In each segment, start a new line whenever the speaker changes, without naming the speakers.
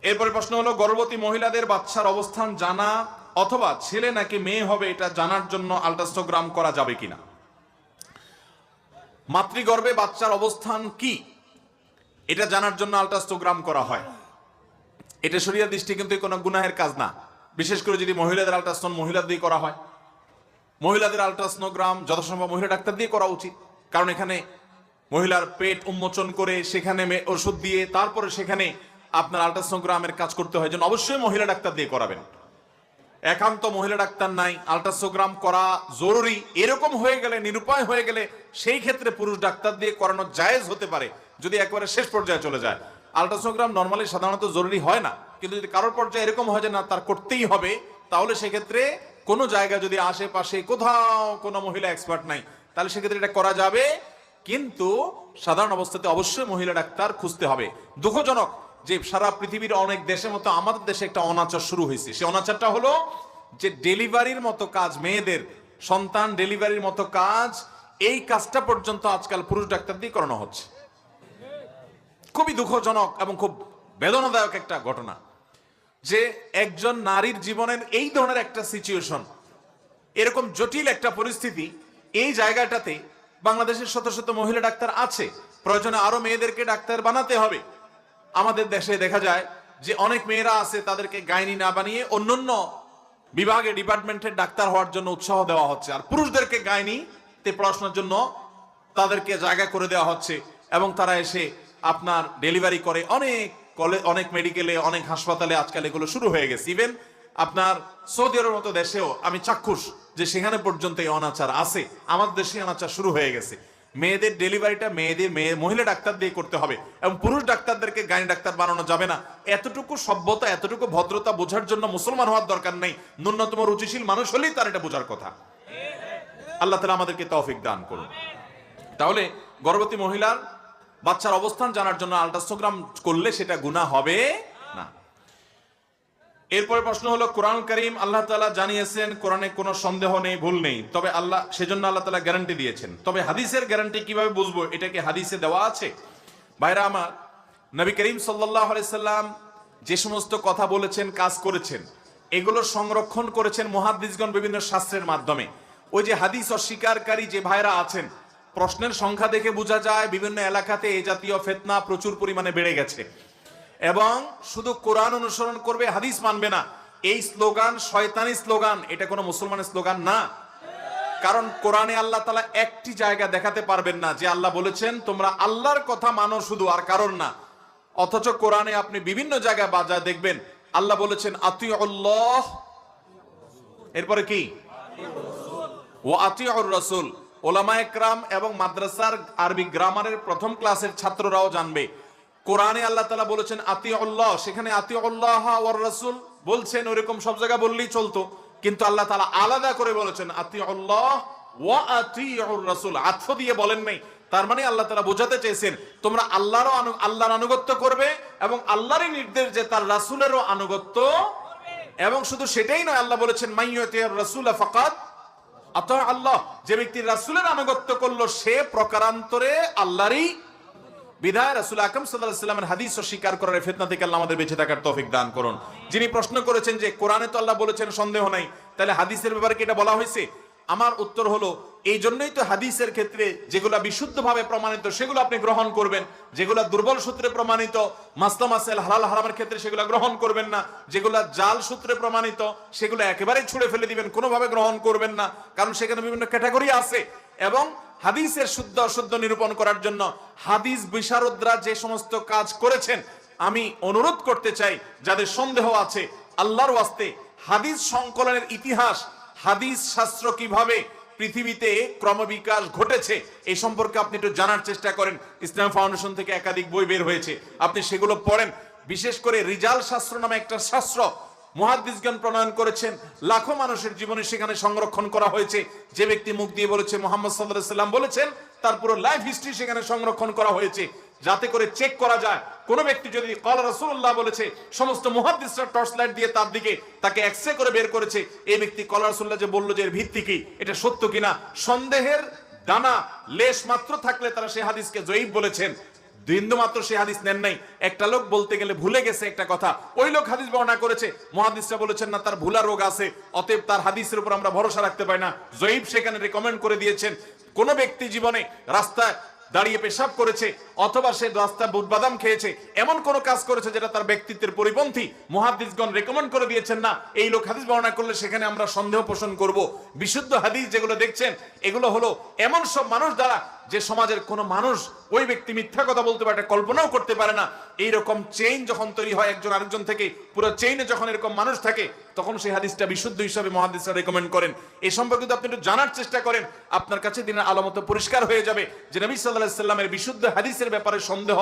এরপরে প্রশ্ন হলো, গর্ভবতী মহিলাদের বাচ্চার অবস্থান জানা অথবা ছেলে নাকি মেয়ে হবে এটা জানার জন্য আল্ট্রাসোনোগ্রাম করা যাবে কিনা? মাতৃগর্ভে বাচ্চার অবস্থান কি এটা জানার জন্য আল্ট্রাসোনোগ্রাম করা হয়। এটা শরীয়তের দৃষ্টি কিন্তু কোনো গুনাহের কাজ না, বিশেষ করে যদি মহিলাদের আল্ট্রাসাউন্ড মহিলা দিয়ে করা হয়। মহিলাদের আল্ট্রাসোনোগ্রাম যথাসম্ভব মহিলা ডাক্তার দিয়ে করা উচিত, কারণ এখানে মহিলার পেট উন্মোচন করে সেখানে ওষুধ দিয়ে তারপরে সেখানে আপনার আল্ট্রাসোনোগ্রামের কাজ করতে হয়, যেন অবশ্যই মহিলা ডাক্তার দিয়ে করাবেন। একান্ত মহিলা ডাক্তার নাই, আল্ট্রাসোনোগ্রাম করা জরুরি এরকম হয়ে গেলে, নিরুপায় হয়ে গেলে সেই ক্ষেত্রে পুরুষ ডাক্তার দিয়ে করানো জায়েজ হতে পারে, যদি একবারে শেষ পর্যায়ে চলে যায়। আল্ট্রাসোনোগ্রাম নর্মালি সাধারণত জরুরি হয় না, কিন্তু যদি কারোর পর্যায়ে এরকম হয় যে না তার করতেই হবে, তাহলে সেক্ষেত্রে কোনো জায়গায় যদি আশেপাশে কোথাও কোনো মহিলা এক্সপার্ট নাই, তাহলে সেক্ষেত্রে এটা করা যাবে, কিন্তু সাধারণ অবস্থাতে অবশ্যই মহিলা ডাক্তার খুঁজতে হবে। দুঃখজনক যে সারা পৃথিবীর অনেক দেশের মতো আমাদের দেশে একটা অনাচার শুরু হয়েছে। সেই অনাচারটা হলো যে ডেলিভারির মতো কাজ, মেয়েদের সন্তান ডেলিভারির মতো কাজ, এই কাজটা পর্যন্ত আজকাল পুরুষ ডাক্তার দিয়ে করানো হচ্ছে। খুবই দুঃখজনক এবং খুব বেদনাদায়ক একটা ঘটনা যে একজন নারীর জীবনের এই ধরনের একটা সিচুয়েশন, এরকম জটিল একটা পরিস্থিতি, এই জায়গাটাতে বাংলাদেশের শত শত মহিলা ডাক্তার আছে, প্রয়োজনে আরো মেয়েদেরকে ডাক্তার বানাতে হবে। আমাদের দেশে দেখা যায় যে অনেক মেয়েরা আছে, তাদেরকে গাইনি না বানিয়ে অন্যান্য বিভাগে ডিপার্টমেন্টের ডাক্তার হওয়ার জন্য উৎসাহ দেওয়া হচ্ছে, আর পুরুষদেরকে গাইনিতে পড়াশোনার জন্য তাদেরকে জায়গা করে দেওয়া হচ্ছে, এবং তারা এসে আপনার ডেলিভারি করে। অনেক মেডিকেলে, অনেক হাসপাতালে আজকাল এগুলো শুরু হয়ে গেছে। ইভেন আপনার সৌদি আরবের মতো দেশেও আমি চাক্ষুষ যে সেখানে পর্যন্ত এই অনাচার আছে। আমাদের দেশে অনাচার শুরু হয়ে গেছে। মেয়েদের ডেলিভারিটা মহিলা ডাক্তার দিয়ে করতে হবে, এবং পুরুষ ডাক্তারদেরকে গাইনি ডাক্তার বানানো যাবে না। এতটুকু সভ্যতা, এতটুকু ভদ্রতা বোঝার জন্য মুসলমান হওয়ার দরকার নেই, ন্যূনতম রুচিশীল মানুষ হলেই তার এটা বোঝার কথা। আল্লাহ তাআলা আমাদেরকে তৌফিক দান করুন। তাহলে গর্ভবতী মহিলার বাচ্চার অবস্থান জানার জন্য আল্ট্রাসোনোগ্রাম করলে সেটা গুনাহ হবে না। এরপরে প্রশ্ন হলো, কোরআন কারীম আল্লাহ তাআলা জানিয়েছেন কোরআনে কোনো সন্দেহ নেই, ভুল নেই, তবে সেজন্য আল্লাহ তাআলা গ্যারান্টি দিয়েছেন, তবে হাদিসের গ্যারান্টি কিভাবে বুঝবো? এটা কি হাদিসে দেওয়া আছে? ভাইরা আমার, নবী করিম সাল্লাল্লাহু আলাইহি সাল্লাম যে সমস্ত কথা বলেছেন, কাজ করেছেন, এগুলো সংরক্ষণ করেছেন মুহাদ্দিসগণ বিভিন্ন শাস্ত্রের মাধ্যমে। ওই যে হাদিস অস্বীকারী যে ভাইরা আছেন, প্রশ্নের সংখ্যা দেখে বোঝা যায় বিভিন্ন এলাকাতে এই জাতীয় ফিতনা প্রচুর পরিমাণে বেড়ে গেছে, এবং শুধু কোরআন অনুসরণ করবে, হাদিস মানবে না, এই স্লোগান শয়তানি স্লোগান, এটা কোনো মুসলমানের স্লোগান না। কারণ কোরআনে আল্লাহ তাআলা একটি জায়গা দেখাতে পারবেন না যে আল্লাহ বলেছেন তোমরা আল্লাহর কথা মানো শুধু, আর কারণ না। অথচ কোরআনে আপনি বিভিন্ন জায়গায় বাজায় দেখবেন আল্লাহ বলেছেন আতিউল্লাহ, এরপরে কি ওয়া আতিউর রাসূল। ওলামায়ে কেরাম এবং মাদ্রাসার আরবি গ্রামারের প্রথম ক্লাসের ছাত্ররাও জানবে, কোরআনে আল্লাহ তাআলা বলেছেন আতিউল্লাহ, সেখানে আতিউল্লাহ ওয়ার রাসূল বলছেন, ওরকম সব জায়গায় বললেই চলতো, কিন্তু আল্লাহ তাআলা আলাদা করে বলেছেন আতিউল্লাহ ওয়া আতিউর রাসূল, আতফ দিয়ে বলেন নাই। তার মানে আল্লাহ তাআলা বোঝাতে চেয়েছেন তোমরা আল্লাহর আনুগত্য করবে, এবং আল্লাহরই নির্দেশ যে তার রাসূলেরও আনুগত্য, এবং শুধু সেটাই নয়, আল্লাহ বলেছেন মাইয়াতির রাসূল ফাকাত আতা আল্লাহ, যে ব্যক্তি রাসূলের আনুগত্য করলো সে প্রকারান্তরে আল্লাহরই। বিধায় রাসূল আকরাম সাল্লাল্লাহু আলাইহি ওয়াসাল্লামের হাদিস অস্বীকার করার ফিতনা থেকে আল্লাহ আমাদের বেঁচে থাকার তৌফিক দান করুন। যিনি প্রশ্ন করেছেন যে কোরআনে তো আল্লাহ বলেছেন সন্দেহ নাই, তাহলে হাদিসের ব্যাপারে কি এটা বলা হয়েছে? আমার উত্তর হলো, এই জন্যই তো হাদিসের ক্ষেত্রে যেগুলো বিশুদ্ধভাবে প্রমাণিত সেগুলো আপনি গ্রহণ করবেন, যেগুলো দুর্বল সূত্রে প্রমাণিত মাসলা মাসাইল হালাল হারামের ক্ষেত্রে সেগুলো গ্রহণ করবেন না, যেগুলো জাল সূত্রে প্রমাণিত সেগুলো একেবারেই ছুঁড়ে ফেলে দিবেন, কোনোভাবে গ্রহণ করবেন না, কারণ সেখানে বিভিন্ন ক্যাটাগরি আছে। এবং হাদিসের শুদ্ধ অশুদ্ধ নিরূপণ করার জন্য হাদিস বিশারদরা যে সমস্ত কাজ করেছেন, আমি অনুরোধ করতে চাই যাদের সন্দেহ আছে, আল্লাহর ওয়াস্তে হাদিস সংকলনের ইতিহাস, হাদিস শাস্ত্র কিভাবে পৃথিবীতে ক্রমবিকাশ ঘটেছে এই সম্পর্কে আপনি একটু জানার চেষ্টা করেন। ইসলাম ফাউন্ডেশন থেকে একাধিক বই বের হয়েছে, আপনি সেগুলো পড়েন। বিশেষ করে রিজাল শাস্ত্র নামে একটা শাস্ত্র মুহাদ্দিসগণ প্রণয়ন করেছেন, লাখো মানুষের জীবনে সেখানে সংরক্ষণ করা হয়েছে। যে ব্যক্তি মুখ দিয়ে বলেছে মুহাম্মদ সাল্লাল্লাহু আলাইহি ওয়াসাল্লাম বলেছেন, তার পুরো লাইফ হিস্ট্রি সেখানে সংরক্ষণ করা হয়েছে, যাতে করে চেক করা যায় কোন ব্যক্তি যদি ক্বালা রাসূলুল্লাহ বলেছে, সমস্ত মুহাদ্দিসরা টর্চ লাইট দিয়ে তার দিকে তাকে এক্সরে করে বের করেছে, এই ব্যক্তি ক্বালা রাসূলুল্লাহ যে বলল যে এর ভিত্তি কি, এটা সত্য কিনা, সন্দেহের দানা লেশ মাত্র থাকলে তারা সেই হাদিসকে জয়ীফ বলেছেন। বিন্দু মাত্র সে হাদিস নেন নাই। একটা লোক বলতে গেলে ভুলে গেছে একটা কথা, ওই লোক হাদিস বর্ণনা করেছে, মুহাদ্দিসরা বলেছেন না তার ভুলা রোগ আছে, অতএব তার হাদিসের উপর আমরা ভরসা রাখতে পারি না, জয়ীফ সেখানে রেকমেন্ড করে দিয়েছেন। কোন ব্যক্তি জীবনে রাস্তায় দাঁড়িয়ে পেশাব করেছে অথবা সে রাস্তা বুট বাদাম খেয়েছে, এমন কোন কাজ করেছে যেটা তার ব্যক্তিত্বের পরিপন্থী, মুহাদ্দিসগণ রেকমেন্ড করে দিয়েছেন না এই লোক হাদিস বর্ণনা করলে সেখানে আমরা সন্দেহ পোষণ করব। বিশুদ্ধ হাদিস যেগুলো দেখছেন এগুলো হলো এমন সব মানুষ দ্বারা যে সমাজের কোন মানুষ ওই ব্যক্তি মিথ্যা কথা বলতে পারে, কল্পনাও করতে পারে না। এইরকম চেইন যখন তৈরি হয় একজন আরেকজন থেকে, পুরো চেইনে যখন এরকম মানুষ থাকে, তখন সেই হাদিসটা বিশুদ্ধ হিসাবে মুহাদ্দিসরা রেকমেন্ড করেন। এই সম্পর্কে আপনি একটু জানার চেষ্টা করেন, আপনার কাছে দিনের আলো মতো পরিষ্কার হয়ে যাবে যে নবী সাল্লাল্লাহু আলাইহি সাল্লামের বিশুদ্ধ হাদিসের ব্যাপারে সন্দেহ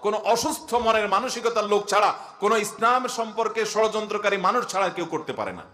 কোন অসুস্থ মনের মানসিকতার লোক ছাড়া, কোন ইসলাম সম্পর্কে ষড়যন্ত্রকারী মানুষ ছাড়া কেউ করতে পারে না।